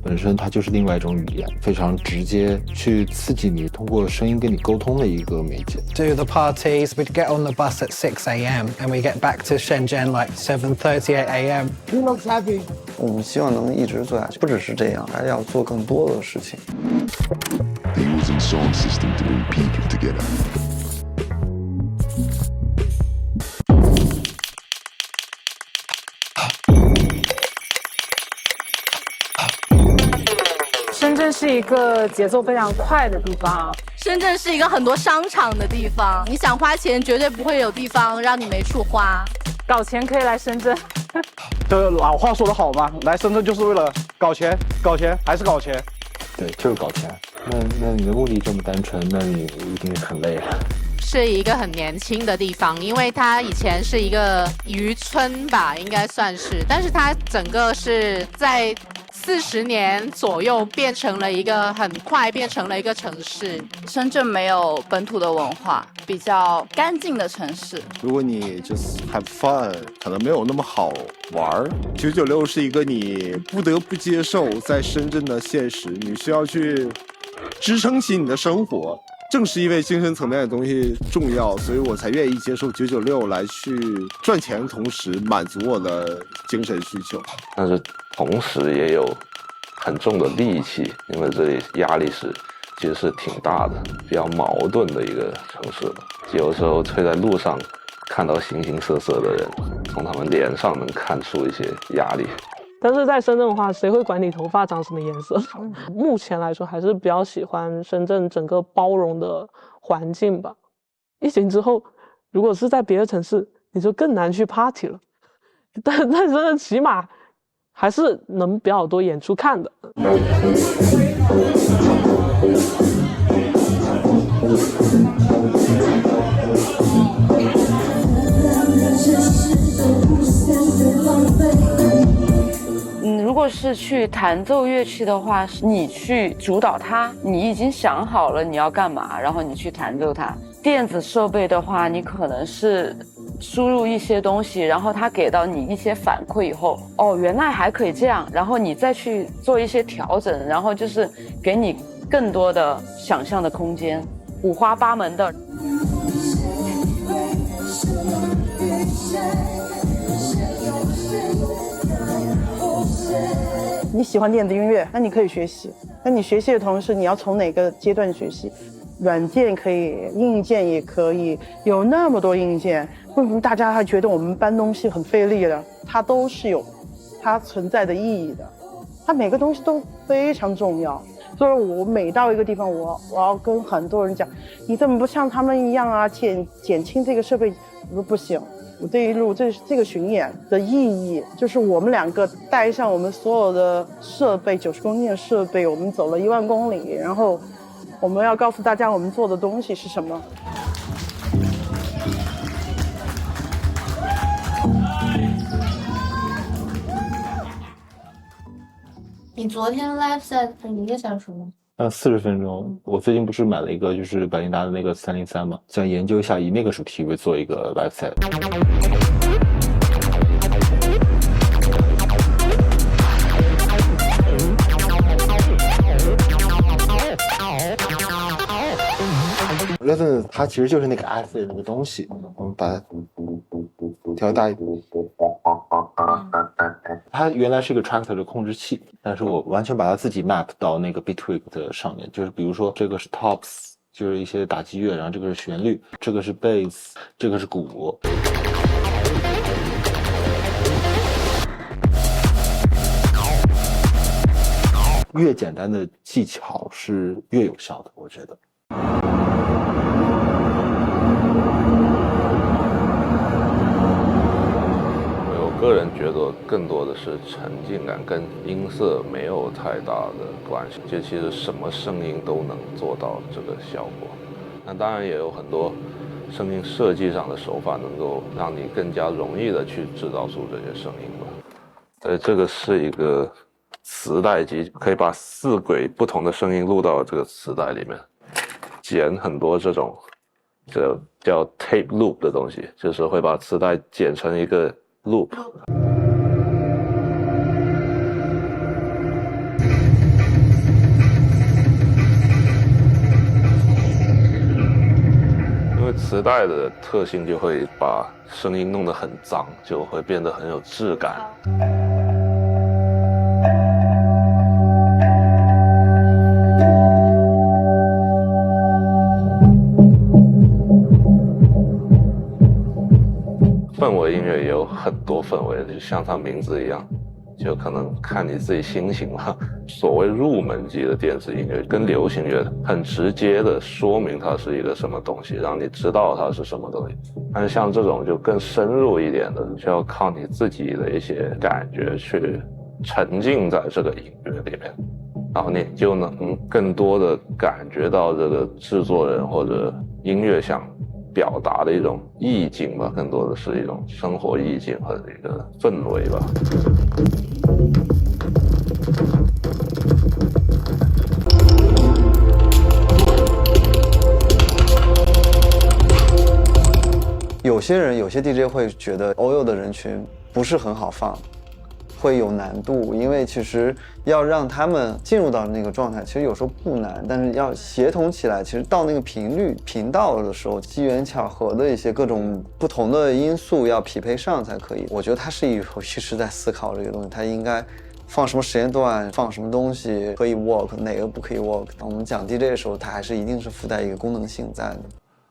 本身它就是另外一种语言，非常直接去刺激你通过声音跟你沟通的一个媒介。 Do the parties, we'd get on the bus at 6 a.m. and we get back to Shenzhen like 7:38 a.m. Who looks happy? 我们希望能一直做下去，不只是这样，还要做更多的事情。 They're using sound system to bring people together. 深圳是一个节奏非常快的地方。深圳是一个很多商场的地方，你想花钱绝对不会有地方让你没处花。搞钱可以来深圳。这老话说得好嘛，来深圳就是为了搞钱，搞钱还是搞钱。对，就是搞钱。那你的目的这么单纯，那你一定是很累了。是一个很年轻的地方，因为它以前是一个渔村吧，应该算是，但是它整个是在40年左右变成了一个很快变成了一个城市。深圳没有本土的文化，比较干净的城市。如果你就是 have fun， 可能没有那么好玩。996是一个你不得不接受在深圳的现实，你需要去支撑起你的生活。正是因为精神层面的东西重要，所以我才愿意接受996来去赚钱的同时满足我的精神需求。但是同时也有很重的戾气，因为这里压力其实是挺大的，比较矛盾的一个城市。有时候会在路上看到形形色色的人，从他们脸上能看出一些压力。但是在深圳的话，谁会管你头发长什么颜色？目前来说还是比较喜欢深圳整个包容的环境吧。疫情之后，如果是在别的城市，你就更难去 party 了。但深圳起码还是能比较多演出看的。如果是去弹奏乐器的话，你去主导它，你已经想好了你要干嘛，然后你去弹奏它。电子设备的话，你可能是输入一些东西，然后它给到你一些反馈以后，哦，原来还可以这样，然后你再去做一些调整，然后就是给你更多的想象的空间，五花八门的。你喜欢电子音乐，那你可以学习。那你学习的同时，你要从哪个阶段学习？软件可以，硬件也可以，有那么多硬件，为什么大家还觉得我们搬东西很费力的？它都是有它存在的意义的，它每个东西都非常重要。所以我每到一个地方，我要跟很多人讲，你怎么不像他们一样啊？减轻这个设备，我说不行。我这一路这个巡演的意义，就是我们两个带上我们所有的设备，90公斤的设备，我们走了1万公里，然后我们要告诉大家我们做的东西是什么。你昨天 live set 是1个小时吗？40分钟。我最近不是买了一个就是百灵达的那个303嘛，想研究一下以那个主题为做一个 live set。Resonance 它其实就是那个 acid 那个东西，我们把它调大一点。它原来是一个 tractor 的控制器，但是我完全把它自己 map 到那个 Bitwig 的上面，就是比如说这个是 tops， 就是一些打击乐，然后这个是旋律，这个是 bass， 这个是鼓。越简单的技巧是越有效的，我觉得。我个人觉得更多的是沉浸感，跟音色没有太大的关系。就其实什么声音都能做到这个效果。那当然也有很多声音设计上的手法，能够让你更加容易的去制造出这些声音吧。这个是一个磁带机，可以把4轨不同的声音录到这个磁带里面，剪很多这种叫 tape loop 的东西，就是会把磁带剪成一个 loop。为磁带的特性就会把声音弄得很脏，就会变得很有质感。氛围音乐也有很多氛围，就像它名字一样，就可能看你自己心情了。所谓入门级的电子音乐跟流行乐很直接的说明它是一个什么东西，让你知道它是什么东西。但是像这种就更深入一点的，就要靠你自己的一些感觉去沉浸在这个音乐里面，然后你就能更多的感觉到这个制作人或者音乐想表达的一种意境吧，更多的是一种生活意境和一个氛围吧。有些人有些 DJ 会觉得 OYO 的人群不是很好放，会有难度，因为其实要让他们进入到那个状态，其实有时候不难，但是要协同起来，其实到那个频道的时候，机缘巧合的一些各种不同的因素要匹配上才可以。我觉得他是一直在思考这个东西，他应该放什么时间段，放什么东西可以 work， 哪个不可以 work。当我们讲 DJ 的时候，它还是一定是附带一个功能性在的。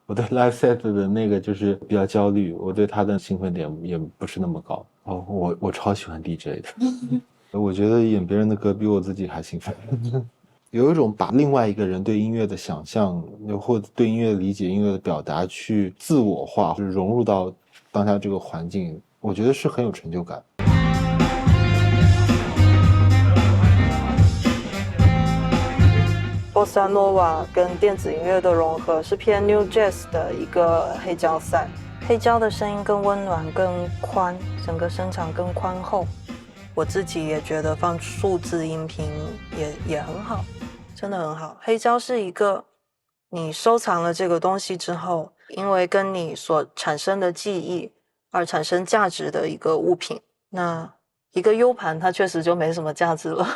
我对 live set 的那个就是比较焦虑，我对他的兴奋点也不是那么高。哦，我超喜欢 DJ 的，我觉得演别人的歌比我自己还兴奋。有一种把另外一个人对音乐的想象，或者对音乐的理解、音乐的表达去自我化，就是融入到当下这个环境，我觉得是很有成就感。Bossa Nova 跟电子音乐的融合是偏 New Jazz 的一个黑胶赛，黑胶的声音更温暖、更宽，整个声场更宽厚。我自己也觉得放数字音频也很好，真的很好。黑胶是一个你收藏了这个东西之后，因为跟你所产生的记忆而产生价值的一个物品。那一个 U 盘它确实就没什么价值了。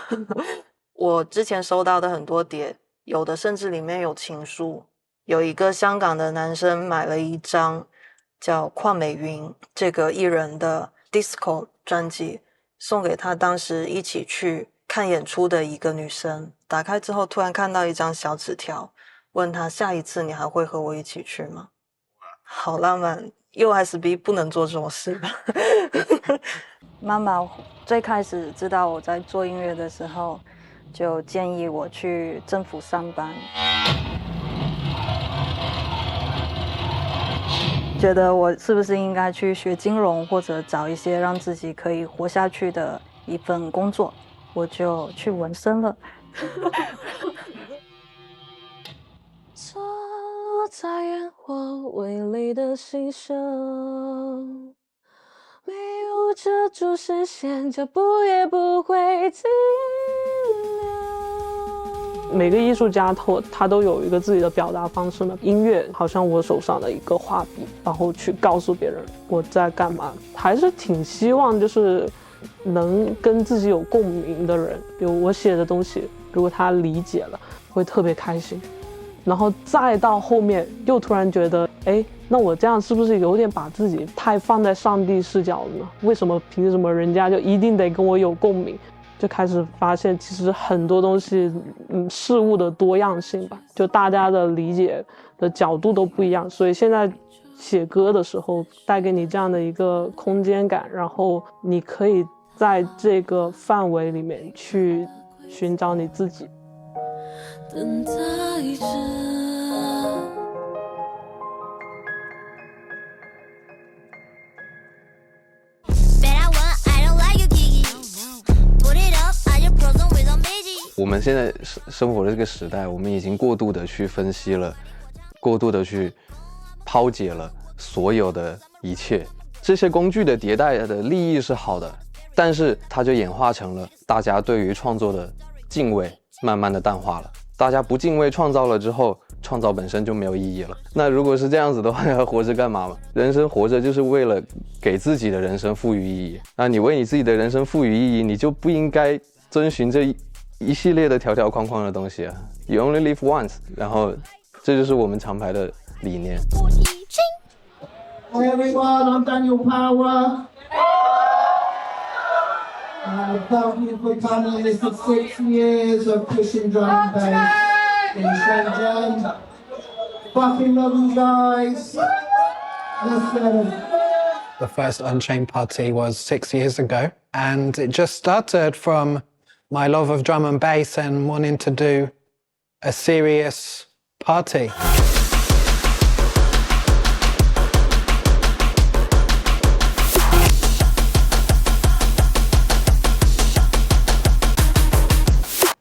我之前收到的很多碟，有的甚至里面有情书。有一个香港的男生买了一张叫邝美云这个艺人的 Disco 专辑，送给他当时一起去看演出的一个女生。打开之后突然看到一张小纸条，问他下一次你还会和我一起去吗？好浪漫， USB 不能做这种事吧。妈妈最开始知道我在做音乐的时候，就建议我去政府上班，觉得我是不是应该去学金融，或者找一些让自己可以活下去的一份工作，我就去纹身了。错落在烟火微粒的心声，没有遮住视线，脚步也不会停留。每个艺术家他都有一个自己的表达方式嘛。音乐好像我手上的一个画笔，然后去告诉别人我在干嘛，还是挺希望就是能跟自己有共鸣的人，比如我写的东西，如果他理解了，会特别开心。然后再到后面又突然觉得，哎，那我这样是不是有点把自己太放在上帝视角了呢？为什么凭什么人家就一定得跟我有共鸣？就开始发现其实很多东西，事物的多样性吧，就大家的理解的角度都不一样，所以现在写歌的时候带给你这样的一个空间感，然后你可以在这个范围里面去寻找你自己。等待着。我们现在生活的这个时代，我们已经过度的去分析了，过度的去抛解了所有的一切。这些工具的迭代的利益是好的，但是它就演化成了大家对于创作的敬畏慢慢的淡化了。大家不敬畏创造了之后，创造本身就没有意义了。那如果是这样子的话，要活着干嘛嘛？人生活着就是为了给自己的人生赋予意义。那你为你自己的人生赋予意义，你就不应该遵循这一系列的条条框框的东西啊。You only live once， 然后这就是我们厂牌的理念。Hi everyone, I'm Daniel Power. Thank you for coming. This is 6 years of pushing drum and bass in Shenzhen. Fucking love you guys. Let's go. The first Unchained party was 6 years ago, and it just started from my love of drum and bass and wanting to do a serious party.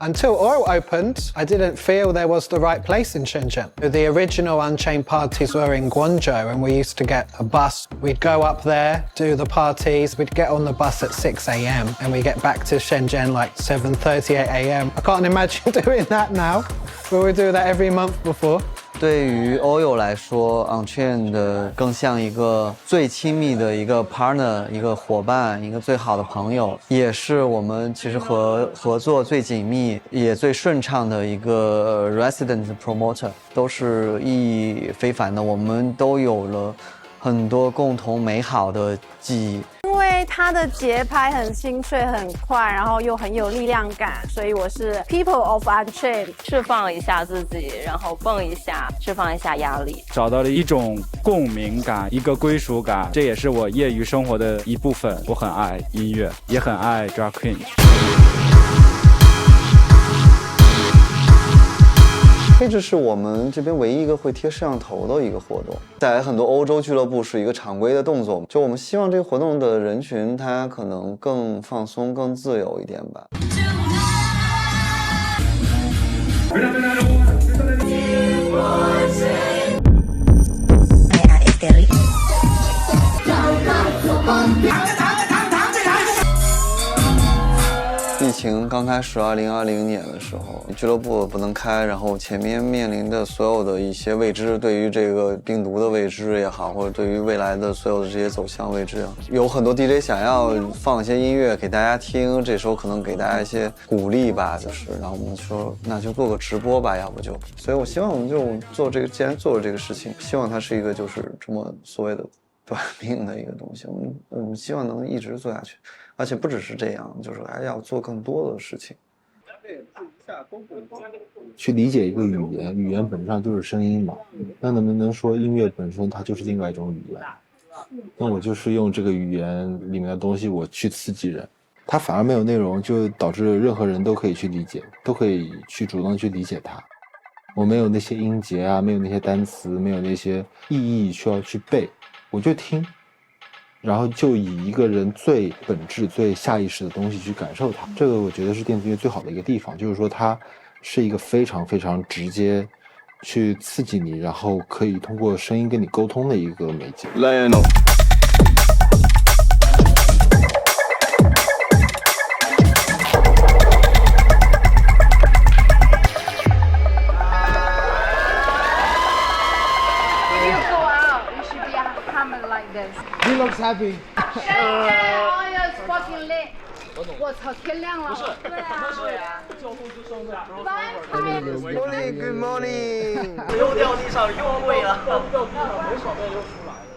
Until Oil opened, I didn't feel there was the right place in Shenzhen. The original Unchained parties were in Guangzhou, and we used to get a bus. We'd go up there, do the parties, we'd get on the bus at 6 a.m. and we get back to Shenzhen like 7:38 a.m. I can't imagine doing that now, but we do that every month before. 对于 Oil 来说 ，Unchained 更像一个最亲密的一个 partner， 一个伙伴，一个最好的朋友，也是我们其实合作最紧密也最顺畅的一个 resident promoter， 都是意义非凡的。我们都有了很多共同美好的记忆。因为它的节拍很清脆、很快，然后又很有力量感，所以我是 People of Unchained， 释放一下自己，然后蹦一下，释放一下压力，找到了一种共鸣感，一个归属感，这也是我业余生活的一部分。我很爱音乐，也很爱 Drag Queen。这就是我们这边唯一一个会贴摄像头的一个活动，在很多欧洲俱乐部是一个常规的动作。就我们希望这个活动的人群，他可能更放松、更自由一点吧。疫情刚开始2020年的时候，俱乐部不能开，然后前面面临的所有的一些未知，对于这个病毒的未知也好，或者对于未来的所有的这些走向未知也好，有很多 DJ 想要放一些音乐给大家听，这时候可能给大家一些鼓励吧，然后我们说那就做个直播吧，要不就，所以我希望我们就做这个，既然做了这个事情，希望它是一个就是这么所谓的短命的一个东西，我们希望能一直做下去。而且不只是这样，就是还要做更多的事情。去理解一个语言，语言本质上就是声音嘛。那能不能说音乐本身它就是另外一种语言？那我就是用这个语言里面的东西，我去刺激人，它反而没有内容，就导致任何人都可以去理解，都可以去主动去理解它。我没有那些音节啊，没有那些单词，没有那些意义需要去背，我就听。然后就以一个人最本质、最下意识的东西去感受它，这个我觉得是电子乐最好的一个地方，就是说它是一个非常非常直接去刺激你，然后可以通过声音跟你沟通的一个媒介。He looks happy. fucking late. 我操，天亮了。不是，对啊。救护车送的。Morning, good morning. 又掉地上，又跪了。掉地上，没想到又出来了。